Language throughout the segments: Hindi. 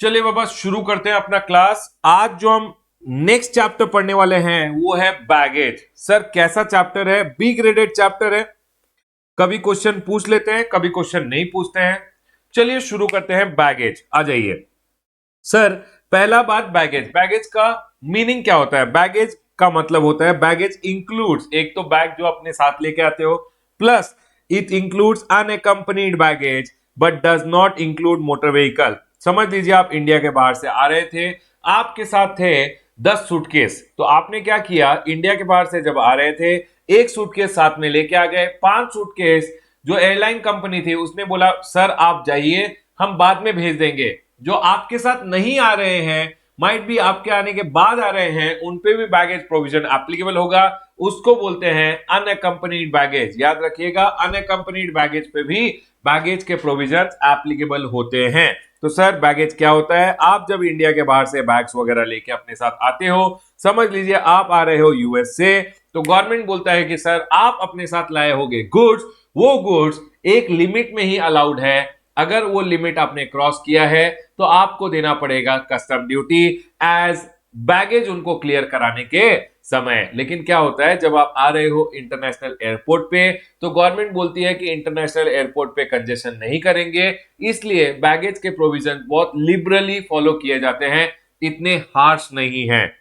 चलिए बाबा शुरू करते हैं अपना क्लास। आज जो हम नेक्स्ट चैप्टर पढ़ने वाले हैं वो है बैगेज। सर कैसा चैप्टर है? बी ग्रेडेड चैप्टर है। कभी क्वेश्चन पूछ लेते हैं, कभी क्वेश्चन नहीं पूछते हैं। चलिए शुरू करते हैं। बैगेज आ जाइए। सर पहला बात, बैगेज। बैगेज का मीनिंग क्या होता है? बैगेज का मतलब होता है बैगेज इंक्लूड्स, एक तो बैग जो अपने साथ लेके आते हो, plus it includes unaccompanied baggage but does not include motor vehicle. समझ लीजिए आप इंडिया के बाहर से आ रहे थे, आपके साथ थे 10 सूटकेस। तो आपने क्या किया, इंडिया के बाहर से जब आ रहे थे एक सूटकेस साथ में लेके आ गए। 5 सूटकेस जो एयरलाइन कंपनी थी उसने बोला सर आप जाइए, हम बाद में भेज देंगे। जो आपके साथ नहीं आ रहे हैं, माइट भी आपके आने के बाद आ रहे हैं, उन पे भी बैगेज प्रोविजन एप्लीकेबल होगा। उसको बोलते हैं अनअकम्पनीड बैगेज। याद रखिएगा, अनअकम्पनीड बैगेज पे भी बैगेज के प्रोविजन एप्लीकेबल होते हैं। तो सर बैगेज क्या होता है? आप जब इंडिया के बाहर से बैग्स वगैरह लेके अपने साथ आते हो, समझ लीजिए आप आ रहे हो यूएस से, तो गवर्नमेंट बोलता है कि सर आप अपने साथ लाए होगे गुड्स, वो गुड्स एक लिमिट में ही अलाउड है। अगर वो लिमिट आपने क्रॉस किया है तो आपको देना पड़ेगा कस्टम ड्यूटी एज बैगेज उनको क्लियर कराने के समय। लेकिन क्या होता है, जब आप आ रहे हो इंटरनेशनल एयरपोर्ट पे, तो गवर्नमेंट बोलती है कि इंटरनेशनल एयरपोर्ट पे कंजेशन नहीं करेंगे, इसलिए बैगेज के प्रोविजन बहुत लिबरली फॉलो किए जाते हैं, इतने हार्श नहीं हैं।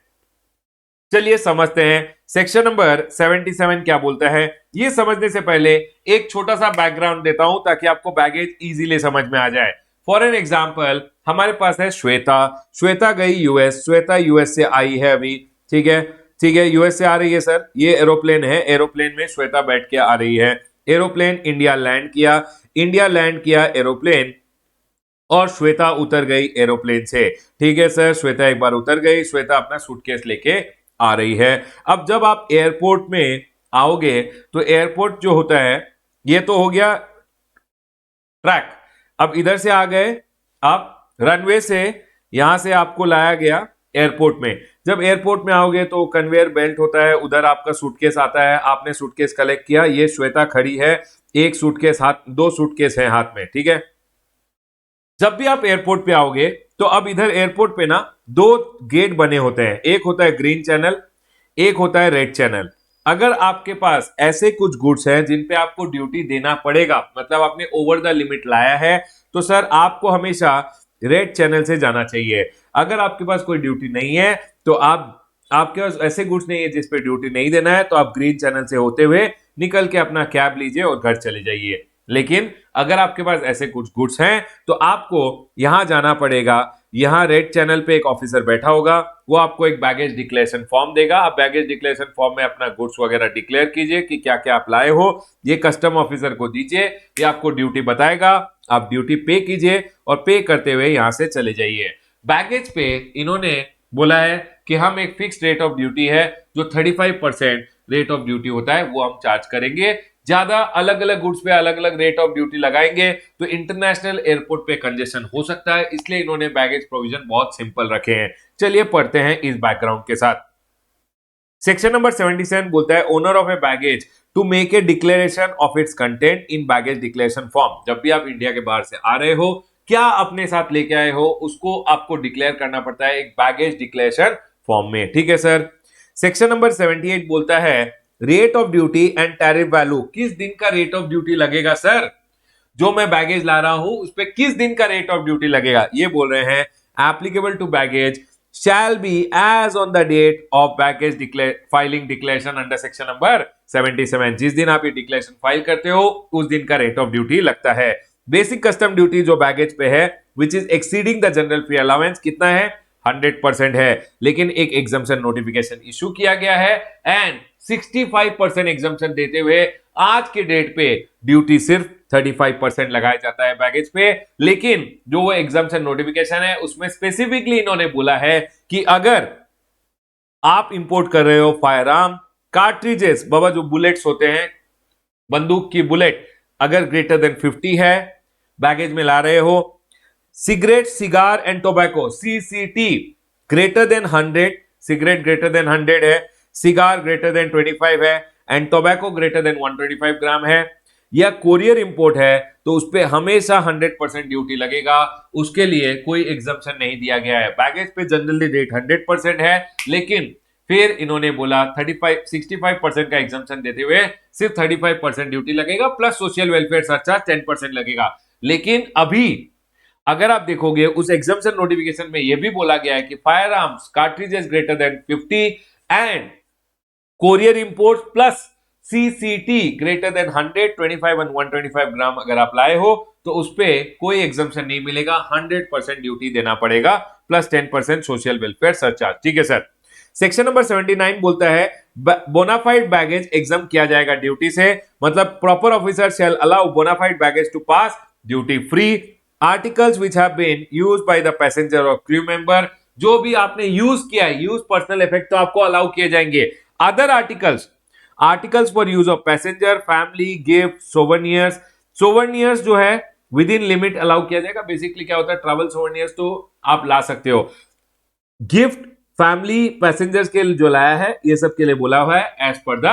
चलिए समझते हैं सेक्शन नंबर 77 क्या बोलता है। ये समझने से पहले एक छोटा सा बैकग्राउंड देता हूं ताकि आपको बैगेज इजीली समझ में आ जाए। फॉर एन एग्जांपल, हमारे पास है श्वेता। श्वेता गई यूएस, श्वेता यूएस से आई है अभी। ठीक है, ठीक है, यूएस से आ रही है सर। ये एरोप्लेन है, एरोप्लेन में श्वेता बैठ के आ रही है। एरोप्लेन इंडिया लैंड किया, इंडिया लैंड किया एरोप्लेन, और श्वेता उतर गई एरोप्लेन से। ठीक है सर, श्वेता एक बार उतर गई, श्वेता अपना सूटकेस लेके आ रही है। अब जब आप एयरपोर्ट में आओगे तो एयरपोर्ट जो होता है, ये तो हो गया ट्रैक। अब इधर से आ गए आप रनवे से, यहां से आपको लाया गया एयरपोर्ट में। जब एयरपोर्ट में आओगे तो कन्वेयर बेल्ट होता है, उधर आपका सूटकेस आता है, आपने सूटकेस कलेक्ट किया। ये श्वेता खड़ी है, एक सूटकेस हाथ, 2 सूटकेस है हाथ में। ठीक है, जब भी आप एयरपोर्ट पे आओगे तो अब इधर एयरपोर्ट पे ना 2 गेट बने होते हैं, एक होता है ग्रीन चैनल, एक होता है रेड चैनल। अगर आपके पास ऐसे कुछ गुड्स हैं जिन पे आपको ड्यूटी देना पड़ेगा, मतलब आपने ओवर द लिमिट लाया है, तो सर आपको हमेशा रेड चैनल से जाना चाहिए। अगर आपके पास कोई ड्यूटी नहीं है, तो आपके पास ऐसे गुड्स नहीं है जिस पे ड्यूटी नहीं देना है, तो आप ग्रीन चैनल से होते हुए निकल के अपना कैब लीजिए और घर चले जाइए। लेकिन अगर आपके पास ऐसे कुछ गुड्स हैं तो आपको यहां जाना पड़ेगा। यहां रेड चैनल पे एक ऑफिसर बैठा होगा, वो आपको एक बैगेज डिक्लेरेशन फॉर्म देगा। आप बैगेज डिक्लेरेशन फॉर्म में अपना गुड्स वगैरह डिक्लेयर कीजिए कि क्या क्या आप लाए हो, ये कस्टम ऑफिसर को दीजिए, ये आपको ड्यूटी बताएगा। आप ड्यूटी पे कीजिए और पे करते हुए यहां से चले जाइए। बैगेज पे इन्होंने बोला है कि हम एक फिक्स रेट ऑफ ड्यूटी है, जो 35% रेट ऑफ ड्यूटी होता है वो हम चार्ज करेंगे। ज्यादा अलग अलग गुड्स पे अलग अलग रेट ऑफ ड्यूटी लगाएंगे तो इंटरनेशनल एयरपोर्ट पे कंजेशन हो सकता है, इसलिए इन्होंने बैगेज प्रोविजन बहुत सिंपल रखे हैं। चलिए पढ़ते हैं इस बैकग्राउंड के साथ। सेक्शन नंबर 77 बोलता है owner of a baggage to make a declaration of its content in baggage declaration form. जब भी आप इंडिया के बाहर से आ रहे हो, क्या अपने साथ लेके आए हो, उसको आपको डिक्लेयर करना पड़ता है एक बैगेज डिक्लेरेशन फॉर्म में। ठीक है सर। सेक्शन नंबर 78 बोलता है rate of duty and tariff value. किस दिन का रेट ऑफ ड्यूटी लगेगा सर? जो मैं बैगेज ला रहा हूं उस पर किस दिन का रेट ऑफ ड्यूटी लगेगा, ये बोल रहे हैं applicable to baggage shall be as on the date of baggage filing declaration under section number 77। जिस दिन आप ये डिक्लेरेशन फाइल करते हो उस दिन का रेट ऑफ ड्यूटी लगता है। बेसिक कस्टम ड्यूटी जो बैगेज पे है which is exceeding the general free allowance कितना है? 100% है। लेकिन एक एग्जम्पशन नोटिफिकेशन इशू किया गया है एंड 65% एग्जम्पशन देते हुए आज के डेट पे ड्यूटी सिर्फ 35% लगाया जाता है बैगेज पे। लेकिन जो वो एग्जम्पशन नोटिफिकेशन है उसमें स्पेसिफिकली इन्होंने बोला है कि अगर आप इंपोर्ट कर रहे हो फायर आर्म, कार्ट्रिजेस, बाबा जो बुलेट्स होते हैं, बंदूक की बुलेट, अगर ग्रेटर देन 50 है बैगेज में ला रहे हो, cigarette, cigar and tobacco, CCT, greater than 100, cigarette greater than 100 है, सिगार ग्रेटर देन 25 है एंड टोबैको ग्रेटर देन 125 ग्राम है। या कोरियर इंपोर्ट है तो उस पर हमेशा 100% ड्यूटी लगेगा, उसके लिए कोई एग्जम्पशन नहीं दिया गया है। बैगेज पे जनरली रेट 100% है, लेकिन फिर इन्होंने बोला 65% का एग्जम्पशन देते हुए सिर्फ 35% ड्यूटी लगेगा प्लस सोशल वेलफेयर सरचार्ज 10% लगेगा। लेकिन अभी अगर आप देखोगे उस एग्जम्पशन नोटिफिकेशन में यह भी बोला गया है कि fire arms cartridges greater than 50 and courier import plus CCT greater than 125 and 125 ग्राम अगर आप लाए हो तो उस पे कोई एग्जम्पशन नहीं मिलेगा, 100% ड्यूटी देना पड़ेगा प्लस 10% सोशल वेलफेयर सरचार्ज। ठीक है सर। सेक्शन नंबर 79 बोलता है बोनाफाइड बैगेज एग्जाम किया जाएगा ड्यूटी से, मतलब proper officer shall allow bonafide baggage to pass duty free. Articles which have been used by the passenger और क्रू मेंबर, जो भी आपने यूज किया है, यूज पर्सनल इफेक्ट, तो आपको अलाउ किए जाएंगे। Other articles for use of passenger, family, gift, souvenirs जो है विद इन लिमिट अलाउ किया जाएगा। बेसिकली क्या होता है, ट्रैवल सोवेनियर्स तो आप ला सकते हो, गिफ्ट फैमिली पैसेंजर्स के लिए जो लाया है ये सब के लिए बोला हुआ है as per the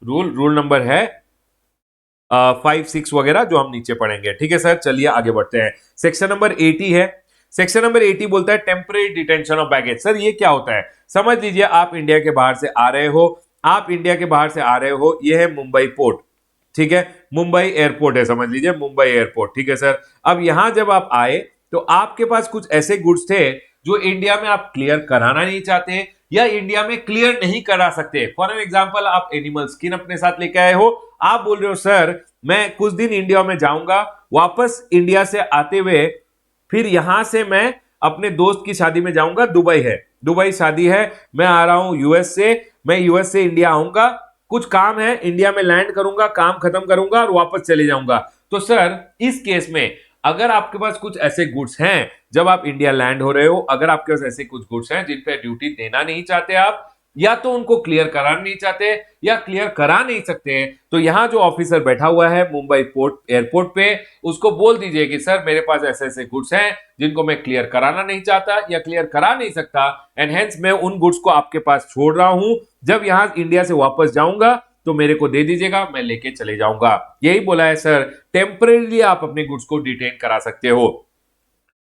rule number है 5, 6 वगैरह जो हम नीचे पढ़ेंगे। ठीक है सर, चलिए आगे बढ़ते हैं। सेक्शन नंबर 80 है। सेक्शन नंबर 80 बोलता है temporary detention of baggage. Sir ये क्या होता है, समझ लीजिए आप इंडिया के बाहर से आ रहे हो, ये है मुंबई पोर्ट, ठीक है, मुंबई एयरपोर्ट है, समझ लीजिए मुंबई एयरपोर्ट। ठीक है सर, अब यहां जब आप आए तो आपके पास कुछ ऐसे गुड्स थे जो इंडिया में आप क्लियर कराना नहीं चाहते या इंडिया में क्लियर नहीं करा सकते। फॉर एन एग्जांपल, आप एनिमल स्किन अपने साथ लेके आए हो, आप बोल रहे हो सर मैं कुछ दिन इंडिया में जाऊंगा, वापस इंडिया से आते हुए फिर यहां से मैं अपने दोस्त की शादी में जाऊंगा, दुबई शादी है, मैं आ रहा हूं यूएस से, मैं यूएस से इंडिया आऊंगा, कुछ काम है, इंडिया में लैंड करूंगा, काम खत्म करूंगा और वापस चले जाऊंगा। तो सर इस केस में अगर आपके पास कुछ ऐसे गुड्स हैं, जब आप इंडिया लैंड हो रहे हो, अगर आपके पास ऐसे कुछ गुड्स हैं जिन पे ड्यूटी देना नहीं चाहते आप, या तो उनको क्लियर कराना नहीं चाहते या क्लियर करा नहीं सकते हैं, तो यहां जो ऑफिसर बैठा हुआ है मुंबई पोर्ट एयरपोर्ट पे, उसको बोल दीजिए कि सर मेरे पास ऐसे ऐसे गुड्स हैं जिनको मैं क्लियर कराना नहीं चाहता या क्लियर करा नहीं सकता, एंड हेंस मैं उन गुड्स को आपके पास छोड़ रहा हूं, जब यहां इंडिया से वापस जाऊंगा तो मेरे को दे दीजिएगा, मैं लेके चले जाऊंगा। यही बोला है सर, टेम्परेरी आप अपने गुड्स को डिटेन करा सकते हो।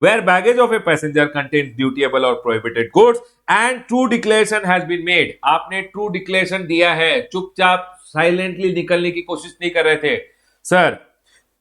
Where baggage of a passenger contains dutiable or prohibited goods and true declaration has been made, आपने true declaration दिया है, चुपचाप साइलेंटली निकलने की कोशिश नहीं कर रहे थे। Sir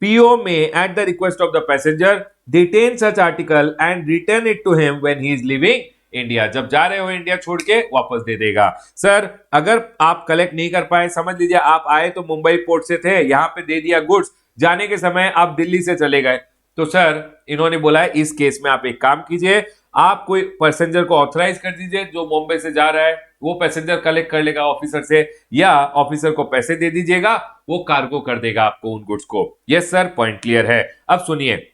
PO may at the request of the passenger detain such article and return it to him when he is leaving India, जब जा रहे हो इंडिया छोड़ के वापस दे देगा। सर अगर आप कलेक्ट नहीं कर पाए, समझ लीजिए आप आए तो मुंबई पोर्ट से थे, यहां पे दे दिया गुड्स, जाने के समय आप दिल्ली से चले गए, तो सर इन्होंने बोला है इस केस में आप एक काम कीजिए, आप कोई पैसेंजर को ऑथराइज कर दीजिए जो मुंबई से जा रहा है, वो पैसेंजर कलेक्ट कर लेगा ऑफिसर से, या ऑफिसर को पैसे दे दीजिएगा, वो कार्गो कर देगा आपको उन गुड्स को। यस सर, पॉइंट क्लियर है। अब सुनिए,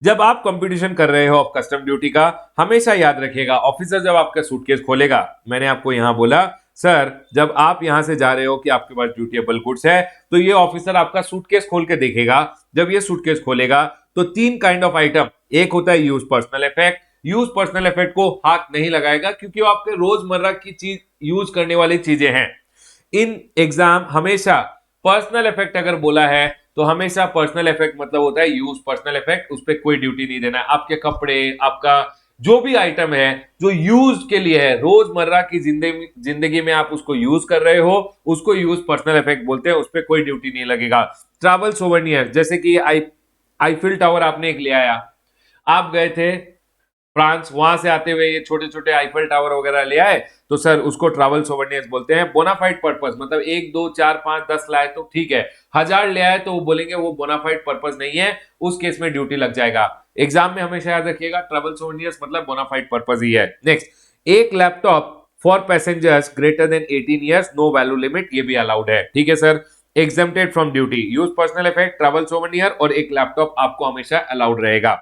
जब आप कंपटीशन कर रहे हो कस्टम ड्यूटी का, हमेशा याद रखिएगा ऑफिसर जब आपका सूटकेस खोलेगा, मैंने आपको यहां बोला सर जब आप यहां से जा रहे हो कि आपके पास ड्यूटेबल गुड्स है, तो ये ऑफिसर आपका सूटकेस खोल के देखेगा। जब ये सूटकेस खोलेगा तो 3 काइंड ऑफ आइटम, एक होता है use personal effect, use personal effect को हाथ नहीं लगाएगा क्योंकि वो आपके रोजमर्रा की चीज यूज करने वाली चीजें हैं। इन एग्जाम हमेशा पर्सनल इफेक्ट अगर बोला है तो हमेशा पर्सनल इफेक्ट मतलब होता है यूज पर्सनल इफेक्ट, उस पर कोई ड्यूटी नहीं देना है। आपके कपड़े, आपका जो भी आइटम है जो यूज के लिए है, रोजमर्रा की जिंदगी में आप उसको यूज कर रहे हो, उसको यूज पर्सनल इफेक्ट बोलते हैं, उस पर कोई ड्यूटी नहीं लगेगा। ट्रैवल सोवेनियर, जैसे कि आईफिल टावर आपने एक ले आया, आप गए थे फ्रांस, वहां से आते हुए ये छोटे छोटे आईफिल टावर वगैरह ले आए, तो सर उसको ट्रैवल सोवेनियर्स बोलते हैं। बोनाफाइड पर्पस मतलब 1, 2, 4, 5, 10 लाए तो ठीक है, 1000 ले आए तो वो बोलेंगे वो बोनाफाइड पर्पस नहीं है, उस केस में ड्यूटी लग जाएगा। एग्जाम में हमेशा याद रखिएगा ट्रैवल सोवेनियर्स मतलब बोनाफाइड पर्पस ही है। नेक्स्ट, एक laptop for passengers greater than 18 years, no value limit, ये भी अलाउड है। ठीक है sir, exempted from duty, use personal effect, travel souvenir और एक लैपटॉप आपको हमेशा अलाउड रहेगा।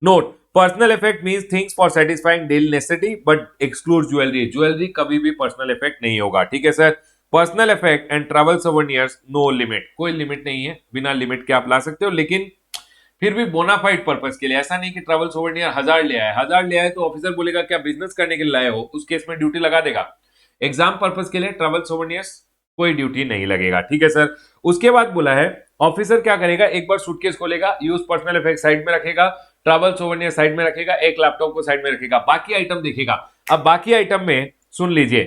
Note, personal effect means things for satisfying daily necessity but exclude jewellery, jewellery कभी भी पर्सनल इफेक्ट नहीं होगा। ठीक है sir, personal effect and travel souvenirs no limit, कोई लिमिट नहीं है, बिना लिमिट के आप ला सकते हो, लेकिन फिर भी बोनाफाइड पर्पस के लिए, ऐसा नहीं कि ट्रैवल सोवेनियर 1000 ले आए तो ऑफिसर बोलेगा क्या बिजनेस करने के लिए लाए हो, उस केस में ड्यूटी लगा देगा। एग्जाम पर्पस के लिए ट्रैवल सोवेनियर्स कोई ड्यूटी नहीं लगेगा। ठीक है सर। उसके बाद बोला है ऑफिसर क्या करेगा, एक बार सूटकेस खोलेगा, यूज पर्सनल इफेक्ट साइड में रखेगा, ट्रैवल सोवेनियर साइड में रखेगा, एक लैपटॉप को साइड में रखेगा, बाकी आइटम देखेगा। अब बाकी आइटम में सुन लीजिए,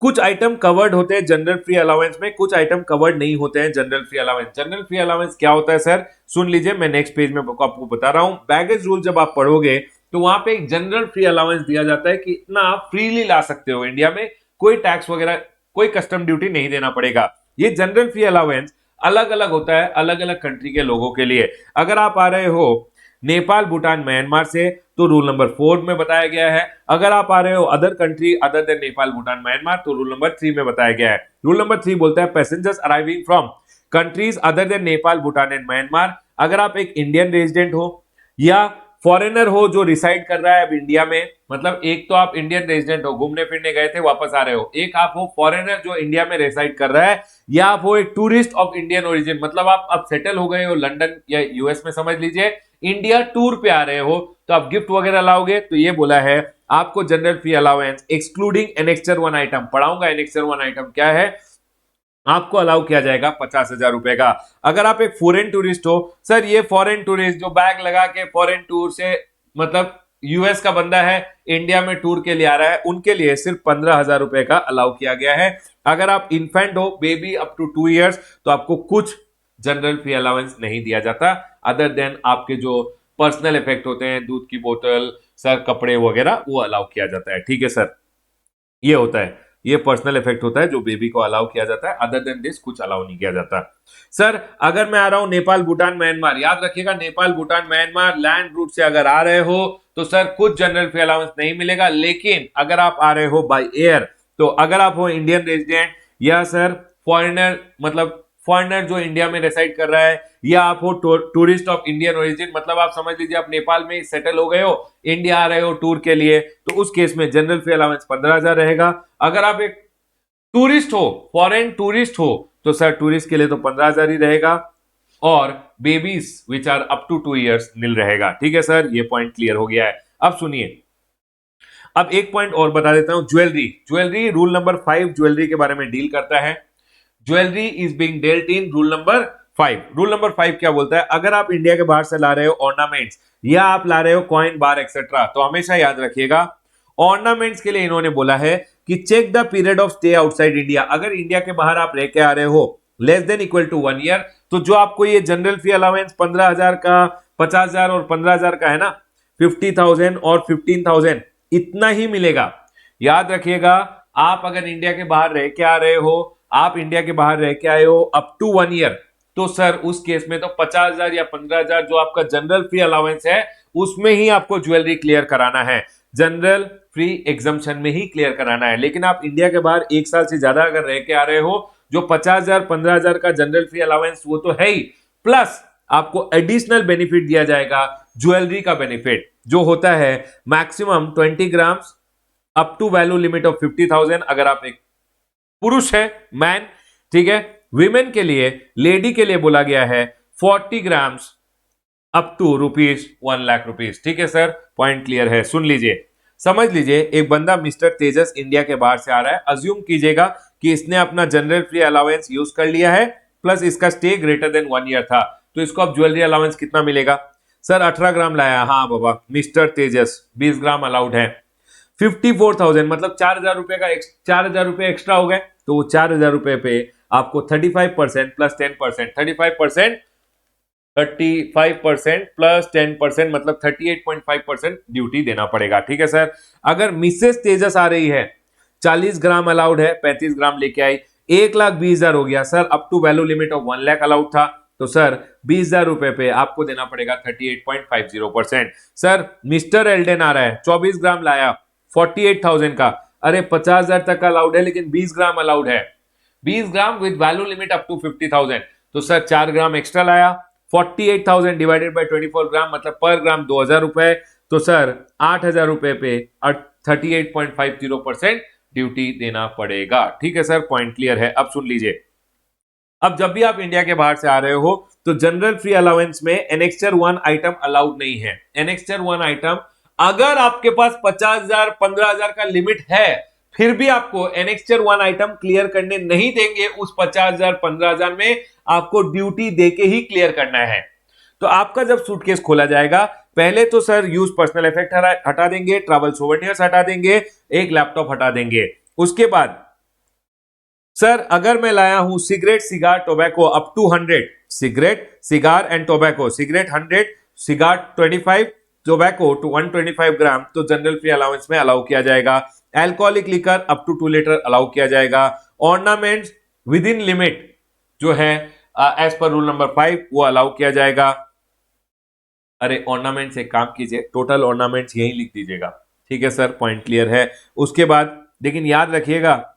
कुछ आइटम कवर्ड होते हैं जनरल फ्री अलाउंस में, कुछ आइटम कवर्ड नहीं होते हैं general free allowance. General free allowance क्या होता है सर, सुन लीजिए, मैं नेक्स्ट पेज में आपको बता रहा हूं। बैगेज रूल जब आप पढ़ोगे तो वहां पे एक जनरल फ्री अलाउंस दिया जाता है कि इतना आप फ्रीली ला सकते हो इंडिया में, कोई टैक्स वगैरह, कोई कस्टम ड्यूटी नहीं देना पड़ेगा। ये जनरल फ्री अलाउंस अलग अलग होता है अलग अलग कंट्री के लोगों के लिए। अगर आप आ रहे हो नेपाल, भूटान, म्यांमार से तो रूल नंबर 4 में बताया गया है। अगर आप आ रहे हो other country other than Nepal, Bhutan, Myanmar तो रूल नंबर 3 में बताया गया है। रूल नंबर 3 बोलता है passengers arriving from countries other than Nepal, Bhutan and Myanmar. अगर आप एक इंडियन रेजिडेंट हो या फॉरेनर हो जो रिसाइड कर रहा है अब इंडिया में, मतलब एक तो आप इंडियन रेजिडेंट हो, घूमने फिरने गए थे वापस आ रहे हो, एक आप हो फॉरेनर जो इंडिया में रिसाइड कर रहा है, या आप हो एक टूरिस्ट ऑफ इंडियन ओरिजिन, मतलब आप अब सेटल हो गए हो लंदन या यूएस में, समझ लीजिए इंडिया टूर पे आ रहे हो, तो आप गिफ्ट वगैरह लाओगे। तो ये बोला है आपको जनरल फी अलाउंस एक्सक्लूडिंग एनेक्चर 1 आइटम, पढ़ाऊंगा एनेक्चर 1 आइटम क्या है, आपको अलाउ किया जाएगा 50,000 रुपए का। अगर आप एक फॉरेन टूरिस्ट हो, सर ये फॉरेन टूरिस्ट जो बैग लगा के फॉरेन टूर से, मतलब यूएस का बंदा है इंडिया में टूर के लिए आ रहा है, उनके लिए सिर्फ 15,000 रुपए का अलाउ किया गया है। अगर आप इन्फेंट हो, बेबी अप टू 2 इयर्स, तो आपको कुछ जनरल फी अलाउंस नहीं दिया जाता, अदर देन आपके जो पर्सनल इफेक्ट होते हैं, दूध की बोतल, सर कपड़े वगैरह, वो अलाउ किया जाता है। ठीक है सर, ये होता है, ये पर्सनल इफेक्ट होता है जो बेबी को अलाउ किया जाता है, अदर देन दिस कुछ अलाउ नहीं किया जाता। सर अगर मैं आ रहा हूं नेपाल, भूटान, म्यांमार, याद रखिएगा Nepal, Bhutan, Myanmar land route से अगर आ रहे हो तो सर कुछ जनरल फी अलाउंस नहीं मिलेगा। लेकिन अगर आप आ रहे हो बाय एयर, तो अगर आप हो इंडियन रेजिडेंट या सर फॉरेनर, मतलब फॉरेनर जो इंडिया में रेसाइड कर रहा है, या आप हो टूरिस्ट ऑफ इंडियन ओरिजिन, मतलब आप समझ लीजिए आप नेपाल में सेटल हो गए हो, इंडिया आ रहे हो टूर के लिए, तो उस केस में जनरल फी अलाउंस 15,000 रहेगा। अगर आप एक टूरिस्ट हो, फॉरेन टूरिस्ट हो, तो सर टूरिस्ट के लिए तो 15,000 ही रहेगा, और babies which are up to 2 years nil रहेगा। ठीक है सर, ये पॉइंट क्लियर हो गया है। अब सुनिए, अब एक पॉइंट और बता देता हूं, jewellery. Jewellery rule number 5 jewellery के बारे में डील करता है। Jewellery is being dealt in rule number 5। Rule number 5 क्या बोलता है, अगर आप इंडिया के बाहर से ला रहे हो ऑर्नामेंट्स, या आप ला रहे हो कॉइन बार एक्सेट्रा, तो हमेशा याद रखिएगा ऑर्नामेंट्स के लिए इन्होंने बोला है कि check the period of stay outside India. अगर इंडिया के बाहर आप रह के आ रहे हो less than equal to 1 year, तो जो आपको ये जनरल फी अलाउंस 15,000 का, 50,000 और 15,000 का है ना, 50,000 और 15,000 इतना ही मिलेगा। याद रखिएगा, आप अगर इंडिया के बाहर रह के आ रहे हो, आप इंडिया के बाहर रह के आए हो अप टू 1 ईयर, तो सर उस केस में तो 50,000 या 15,000 जो आपका जनरल फ्री अलाउंस है, उसमें ही आपको ज्वेलरी क्लियर कराना है, जनरल फ्री एग्जम्पशन में ही क्लियर कराना है। लेकिन आप इंडिया के बाहर 1 साल से ज्यादा अगर रह के आ रहे हो, जो 50,000 15,000 का जनरल फ्री अलाउंस वो तो है ही, प्लस आपको एडिशनल बेनिफिट दिया जाएगा, ज्वेलरी का बेनिफिट जो होता है maximum 20 grams up to value limit of 50,000 अगर आप एक पुरुष है, मैन। ठीक है, विमेन के लिए, लेडी के लिए बोला गया है 40 grams up to rupees 1 lakh rupees. ठीक है सर, पॉइंट क्लियर है। सुन लीजिए, समझ लीजिए एक बंदा मिस्टर तेजस इंडिया के बाहर से आ रहा है, अज्यूम कीजिएगा कि इसने अपना जनरल फ्री अलाउंस यूज कर लिया है, प्लस इसका स्टे ग्रेटर देन 1 ईयर था, तो इसको अब ज्वेलरी अलाउंस कितना मिलेगा, सर 18 ग्राम लाया, हाँ बाबा मिस्टर तेजस 20 ग्राम अलाउड है, 54,000 मतलब 4,000 रुपए का 4,000 रुपए एक्स्ट्रा हो गए, तो वो 4,000 रुपए पे आपको 35% प्लस 10%, 35% प्लस 10% मतलब 38.5% ड्यूटी देना पड़ेगा। ठीक है सर, अगर मिसेस तेजस आ रही है, 40 ग्राम अलाउड है, 35 ग्राम लेके आई, 1,20,000 हो गया sir, up to value limit of 1 lakh allowed था, तो सर 20,000 रुपए पे आपको देना पड़ेगा 38.50%। सर मिस्टर एल्डेन आ रहा है, 24 ग्राम लाया, 48,000 का, अरे 50,000 तक का अलाउड है लेकिन 20 ग्राम अलाउड है, 20 gram with value limit up to 50,000, तो सर 4 ग्राम एक्स्ट्रा लाया, 48,000 डिवाइडेड बाय 24 ग्राम मतलब पर ग्राम 2,000 रुपए, तो सर 8,000 रुपए पे 38.50% ड्यूटी देना पड़ेगा। ठीक है सर, पॉइंट क्लियर है। अब सुन लीजिए, अब जब भी आप इंडिया के बाहर से आ रहे हो तो जनरल फ्री अलाउंस में एनेक्चर 1 आइटम अलाउड नहीं है। एनेक्चर 1 आइटम अगर आपके पास 50,000 15,000 का लिमिट है, फिर भी आपको एनेक्स्चर 1 आइटम क्लियर करने नहीं देंगे, उस 50,000 15,000 में आपको ड्यूटी देके ही क्लियर करना है। तो आपका जब सूटकेस खोला जाएगा, पहले तो सर यूज पर्सनल इफेक्ट हटा देंगे, ट्रैवल सोवेनियर्स हटा देंगे, एक लैपटॉप हटा देंगे। उसके बाद सर अगर मैं लाया हूं cigarette, cigar, tobacco up to 100, cigarette, cigar and tobacco, cigarette 100, cigar 25, tobacco to 125 ग्राम, तो जनरल फ्री अलाउंस में अलाउ किया जाएगा। Alcoholic liquor up to 2 litre allow किया जाएगा। ऑर्नामेंट्स विद इन लिमिट जो है एज पर रूल नंबर 5 वो अलाउ किया जाएगा। अरे ऑर्नामेंट्स एक काम कीजिए, टोटल ऑर्नामेंट्स यही लिख दीजिएगा, ठीक है सर, पॉइंट क्लियर है। उसके बाद लेकिन याद रखिएगा,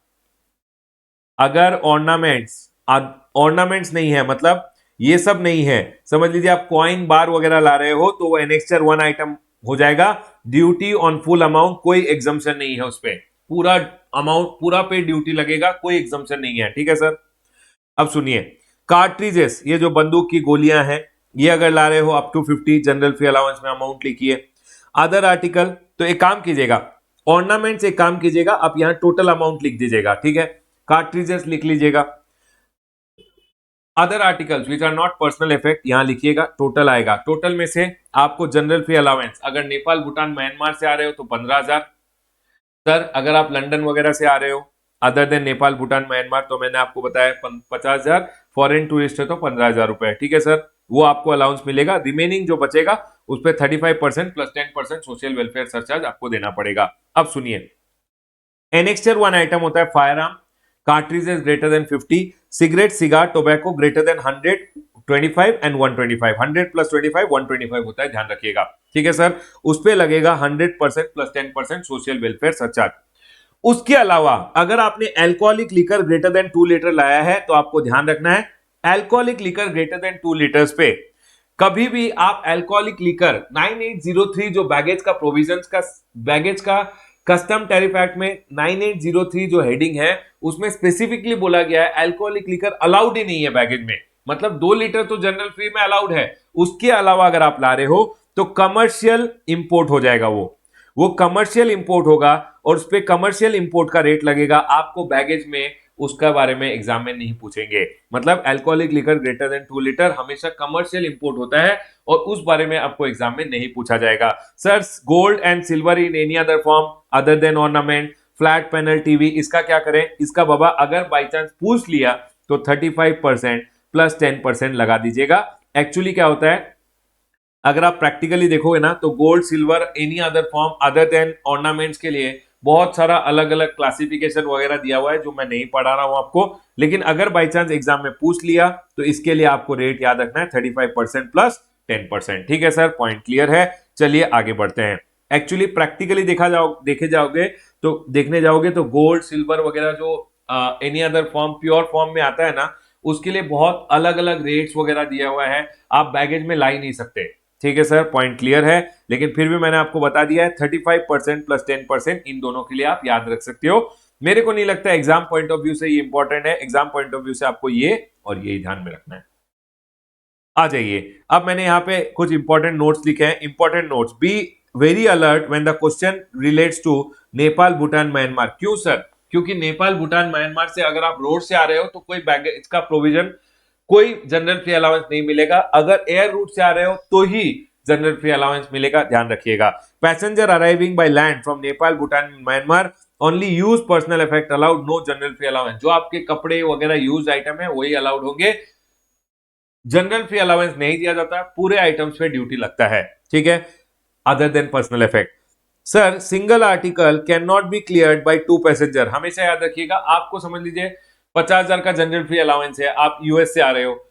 अगर ऑर्नामेंट्स नहीं है, मतलब ये सब नहीं है, समझ लीजिए आप कॉइन बार वगैरह ला रहे हो, तो वो एनेक्स्चर 1 आइटम हो जाएगा। ड्यूटी ऑन फुल अमाउंट, कोई एग्जम्पशन नहीं है, उस पे पूरा अमाउंट पूरा पे ड्यूटी लगेगा, कोई एग्जम्पशन नहीं है, ठीक है सर। अब सुनिए, कार्ट्रिजेस, ये जो बंदूक की गोलियां हैं, ये अगर ला रहे हो up to 50, general free allowance में अमाउंट लिखिए। अदर आर्टिकल, तो एक काम कीजिएगा, ऑर्नामेंट्स एक काम कीजिएगा, आप यहां टोटल अमाउंट लिख दीजिएगा, ठीक है। कार्ट्रिजेस लिख लीजिएगा। Other articles which are not personal effect यहां लिखिएगा, टोटल आएगा। टोटल में से आपको जनरल फ्री अलाउंस अगर नेपाल, भूटान, म्यांमार से आ रहे हो तो 15,000। सर अगर आप लंदन वगैरह से आ रहे हो other than Nepal, Bhutan, Myanmar, तो मैंने आपको बताया 50,000। फॉरेन टूरिस्ट है तो 15,000 रुपए, ठीक है सर, वो आपको अलाउंस मिलेगा। रिमेनिंग जो बचेगा उस पर 35% प्लस 10% सोशल वेलफेयर सरचार्ज आपको देना पड़ेगा। अब सुनिए, एनेक्स्चर 1 आइटम होता है fire arm, cartridges greater than 50, cigarette, cigar, tobacco greater than 100, 25 and 125, 100 plus 25 125 होता है, ध्यान रखिएगा, ठीक है सर। उस पे लगेगा 100% प्लस 10% सोशल वेलफेयर सरचार्ज। उसके अलावा अगर आपने alcoholic liquor greater than 2 litre लाया है, तो आपको ध्यान रखना है, alcoholic liquor greater than 2 litres पे कभी भी आप अल्कोहलिक लिकर 9803 जो बैगेज का कस्टम टैरिफ एक्ट में 9803 जो हेडिंग है, उसमें स्पेसिफिकली बोला गया है अल्कोहलिक लिकर अलाउड ही नहीं है बैगेज में, मतलब 2 लीटर तो जनरल फ्री में अलाउड है। उसके अलावा अगर आप ला रहे हो तो कमर्शियल इंपोर्ट हो जाएगा, वो कमर्शियल इंपोर्ट होगा, और उस पर कमर्शियल इंपोर्ट का रेट लगेगा। आपको बैगेज में उसका बारे में एग्जाम में नहीं पूछेंगे, मतलब alcoholic liquor greater than 2 litre हमेशा कमर्शियल इंपोर्ट होता है, और उस बारे में आपको एग्जाम में नहीं पूछा जाएगा। Sir gold and silver in any other form other than ornament, flat panel TV, इसका क्या करें? इसका बाबा अगर बाई चांस पूछ लिया तो 35% प्लस 10% लगा दीजिएगा। एक्चुअली क्या होता है, अगर आप प्रैक्टिकली देखोगे ना, तो gold, silver, any other form other than ornaments के लिए बहुत सारा अलग अलग क्लासिफिकेशन वगैरह दिया हुआ है, जो मैं नहीं पढ़ा रहा हूं आपको, लेकिन अगर बाई चांस एग्जाम में पूछ लिया तो इसके लिए आपको रेट याद रखना है 35% प्लस 10%, ठीक है सर, पॉइंट क्लियर है। चलिए आगे बढ़ते हैं। एक्चुअली प्रैक्टिकली देखने जाओगे तो गोल्ड, सिल्वर वगैरह जो any other form pure form में आता है ना, उसके लिए बहुत अलग अलग रेट्स वगैरह दिया हुआ है, आप बैगेज में ला ही नहीं सकते, ठीक है सर, पॉइंट क्लियर है। लेकिन फिर भी मैंने आपको बता दिया है 35% प्लस 10% इन दोनों के लिए आप याद रख सकते हो। मेरे को नहीं लगता एग्जाम पॉइंट ऑफ व्यू से ये इंपॉर्टेंट है, एग्जाम पॉइंट ऑफ व्यू से आपको ये और ये ध्यान में रखना है। आ जाइए, अब मैंने यहाँ पे कुछ इंपॉर्टेंट नोट्स लिखे हैं। Important notes, be very alert when the question relates to Nepal, Bhutan, Myanmar. क्यों सर? क्योंकि नेपाल, भूटान, म्यांमार से अगर आप रोड से आ रहे हो तो कोई बैगेज का प्रोविजन, कोई जनरल फ्री अलाउंस नहीं मिलेगा। अगर एयर रूट से आ रहे हो तो ही जनरल फ्री अलाउंस मिलेगा, ध्यान रखिएगा। Passenger arriving by land from Nepal, Bhutan, Myanmar only use personal effect allowed, no general free allowance. जो आपके कपड़े वगैरह यूज आइटम है वही अलाउड होंगे, जनरल फ्री अलाउंस नहीं दिया जाता, पूरे आइटम्स पे ड्यूटी लगता है, ठीक है, other than personal effect. Sir single article can not be cleared by 2 passenger, हमेशा याद रखिएगा। आपको समझ लीजिए 50,000 का जनरल फ्री अलाउंस है, आप यूएस से आ रहे हो,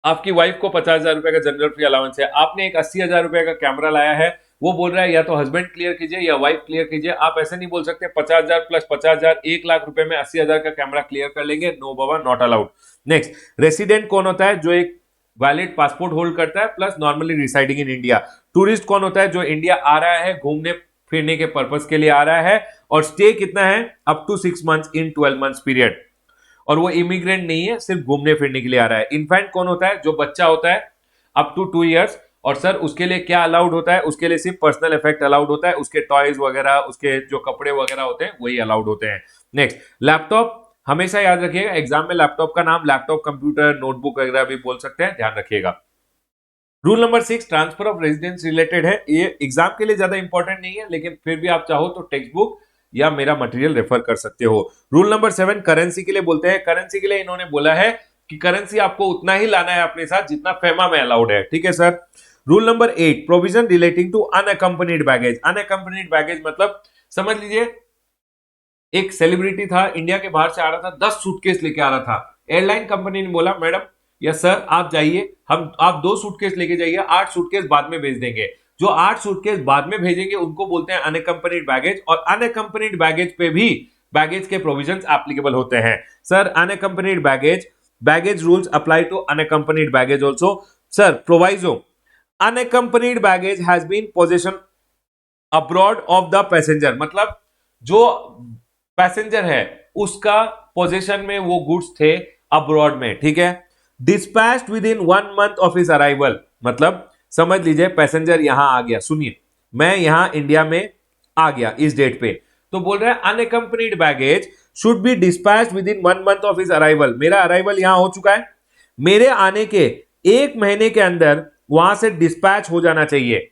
आपकी वाइफ को 50,000 रुपए का जनरल फ्री अलाउंस है, आपने एक 80,000 रुपए का कैमरा लाया है, वो बोल रहा है या तो हस्बैंड क्लियर कीजिए या वाइफ क्लियर कीजिए। आप ऐसे नहीं बोल सकते 50,000 प्लस 50,000, 1 लाख रुपए में 80,000 का कैमरा क्लियर कर लेंगे, नो बाबा, नॉट अलाउड। नेक्स्ट, रेसिडेंट कौन होता है? जो एक वैलिड पासपोर्ट होल्ड करता है plus normally residing in India. Tourist कौन होता है? जो इंडिया आ रहा है घूमने फिरने के पर्पस के लिए आ रहा है, और स्टे कितना है? Up to 6 months in 12 months period, और वो इमिग्रेंट नहीं है, सिर्फ घूमने फिरने के लिए आ रहा है। इन्फेंट कौन होता है? जो बच्चा होता है अप टू 2 इयर्स, और सर उसके लिए क्या अलाउड होता है? उसके लिए सिर्फ पर्सनल इफेक्ट अलाउड होता है, उसके टॉयज वगैरह, उसके जो कपड़े वगैरह होते हैं वही अलाउड होते हैं। नेक्स्ट, लैपटॉप हमेशा याद रखिएगा, एग्जाम में लैपटॉप का नाम लैपटॉप, कंप्यूटर, नोटबुक वगैरह भी बोल सकते हैं, ध्यान रखिएगा। Rule number 6 transfer of residence related है, ये एग्जाम के लिए ज्यादा इंपॉर्टेंट नहीं है, लेकिन फिर भी आप चाहो तो टेक्स्ट बुक या मेरा मटेरियल रेफर कर सकते हो। रूल नंबर 7 करेंसी के लिए बोलते हैं, करेंसी के लिए इन्होंने बोला है कि करेंसी आपको उतना ही लाना है अपने साथ जितना फेमा में अलाउड है, ठीक है sir. Rule number 8 provision relating to unaccompanied baggage. Unaccompanied baggage मतलब समझ लीजिए एक सेलिब्रिटी था, इंडिया के बाहर से आ रहा था, 10 सूटकेस लेके आ रहा था। एयरलाइन कंपनी ने बोला मैडम या सर आप जाइए, हम आप 2 सूटकेस लेके जाइए, 8 सूटकेस बाद में भेज देंगे। जो 8 सूटकेस बाद में भेजेंगे उनको बोलते हैं अनअकम्पनीड बैगेज, और अनअकम्पनीड बैगेज पे भी बैगेज के प्रोविजंस एप्लीकेबल होते हैं। Sir unaccompanied baggage rules apply to unaccompanied baggage also. Sir proviso unaccompanied baggage has been possession abroad of the passenger, मतलब जो पैसेंजर है उसका पोजीशन में वो गुड्स थे अब्रॉड में, ठीक है। Dispatched with in 1 month of his arrival, मतलब समझ लीजिए पैसेंजर यहां आ गया, सुनिए मैं यहां इंडिया में आ गया इस डेट पे, तो बोल रहा है unaccompanied baggage should be dispatched with in 1 month of his arrival. मेरा अराइवल यहां हो चुका है, मेरे आने के 1 महीने के अंदर वहां से डिस्पैच हो जाना चाहिए,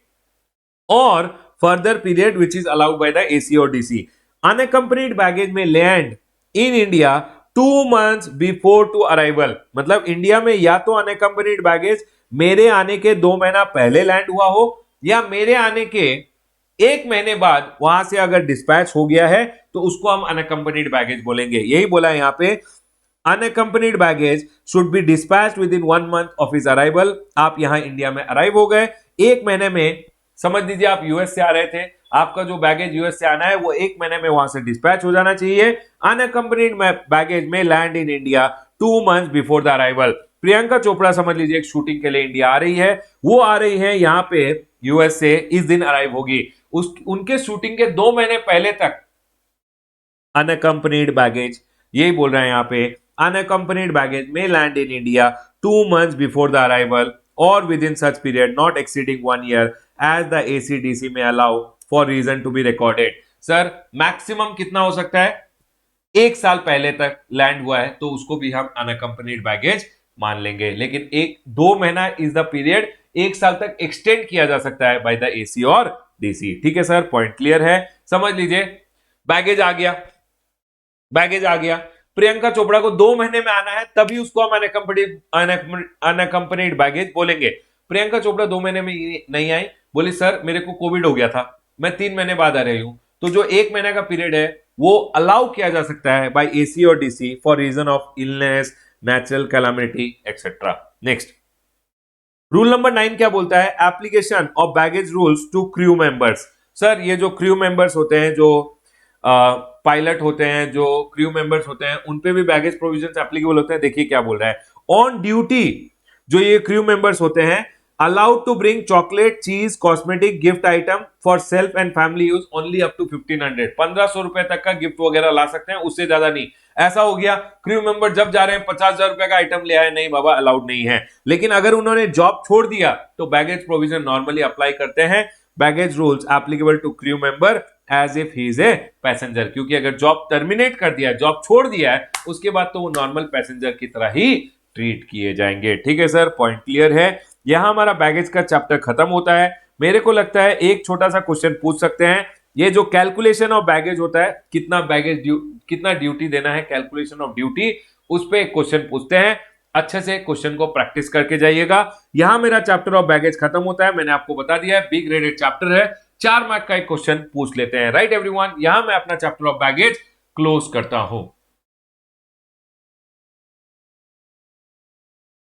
और further period which is allowed by the AC और डीसी। अनअकम्पनीड बैगेज में land in India 2 months before to arrival, मतलब इंडिया में या तो अनअकम्पनीड बैगेज मेरे आने के 2 महीना पहले लैंड हुआ हो, या मेरे आने के 1 महीने बाद वहां से अगर डिस्पैच हो गया है तो उसको हम अनअकम्पनीड बैगेज बोलेंगे। यही बोला है यहां पे, unaccompanied baggage should be dispatched with in 1 month of his arrival. आप यहां इंडिया में अराइव हो गए, 1 महीने में, समझ लीजिए आप यूएस से आ रहे थे, आपका जो बैगेज यूएस से आना है वो 1 महीने में वहां से डिस्पैच हो जाना चाहिए। अनअकम्पनीड बैगेज में land in India 2 months before the arrival. Priyanka Chopra समझ लीजिए एक शूटिंग के लिए इंडिया आ रही है, वो आ रही है यहाँ पे यूएस से, इस दिन अराइव होगी, उनके शूटिंग के 2 महीने पहले तक अनअकम्पनीड बैगेज, यही बोल रहे हैं यहाँ पे, अनअकम्पनीड बैगेज में land in India 2 months before the arrival और within such period not exceeding 1 year as the ACDC में allow for reason to be recorded. Sir maximum कितना हो सकता है? 1 साल पहले तक लैंड हुआ है तो उसको भी हम अनअकम्पनीड बैगेज मान लेंगे, लेकिन 2 महीना इज द पीरियड, 1 साल तक एक्सटेंड किया जा सकता है बाय द एसी और डीसी, ठीक है सर, पॉइंट क्लियर है। समझ लीजिए बैगेज आ गया, बैगेज आ गया, प्रियंका चोपड़ा को 2 महीने में आना है तभी उसको हम अनअकम्पनीड बैगेज बोलेंगे। प्रियंका चोपड़ा 2 महीने में नहीं आई, बोली सर मेरे को कोविड हो गया था, मैं 3 महीने बाद आ रही हूं, तो जो 1 महीने का पीरियड है वो अलाउ किया जा सकता है बाय एसी और DC for reason of illness, natural calamity etcetera. Next, rule number 9 क्या बोलता है? Application of baggage rules to crew members. Sir ये जो क्रू मेंबर्स होते हैं, जो पायलट होते हैं, जो क्रू मेंबर्स होते हैं, उन पे भी बैगेज प्रोविजंस एप्लीकेबल होते हैं। देखिए क्या बोल रहा है, ऑन ड्यूटी जो ये क्रू मेंबर्स होते हैं allowed to bring chocolate, cheese, cosmetic, gift item for self and family use only up to 1500। 1500 रुपए तक का गिफ्ट वगैरह ला सकते हैं, उससे ज्यादा नहीं। ऐसा हो गया क्रू मेंबर जब जा रहे हैं 50,000 रुपए का आइटम ले आए, नहीं बाबा अलाउड नहीं है। लेकिन अगर उन्होंने जॉब छोड़ दिया तो बैगेज प्रोविजन नॉर्मली अप्लाई करते हैं। Baggage rules applicable to crew member as if he is a passenger, क्योंकि अगर जॉब टर्मिनेट कर दिया, जॉब छोड़ दिया है, उसके बाद तो वो नॉर्मल पैसेंजर की तरह ही ट्रीट किए जाएंगे, ठीक है सर, पॉइंट क्लियर है। यहां हमारा बैगेज का चैप्टर खत्म होता है। मेरे को लगता है एक छोटा सा क्वेश्चन पूछ सकते हैं, ये जो कैलकुलेशन ऑफ बैगेज होता है, कितना ड्यूटी देना है, कैलकुलेशन ऑफ ड्यूटी, उस पर एक क्वेश्चन पूछते हैं। अच्छे से क्वेश्चन को प्रैक्टिस करके जाइएगा। यहां मेरा चैप्टर ऑफ बैगेज खत्म होता है, मैंने आपको बता दिया है, बी ग्रेडेड चैप्टर है, 4 मार्क का एक क्वेश्चन पूछ लेते हैं, राइट एवरीवन। यहां मैं अपना चैप्टर ऑफ बैगेज क्लोज करता हूं।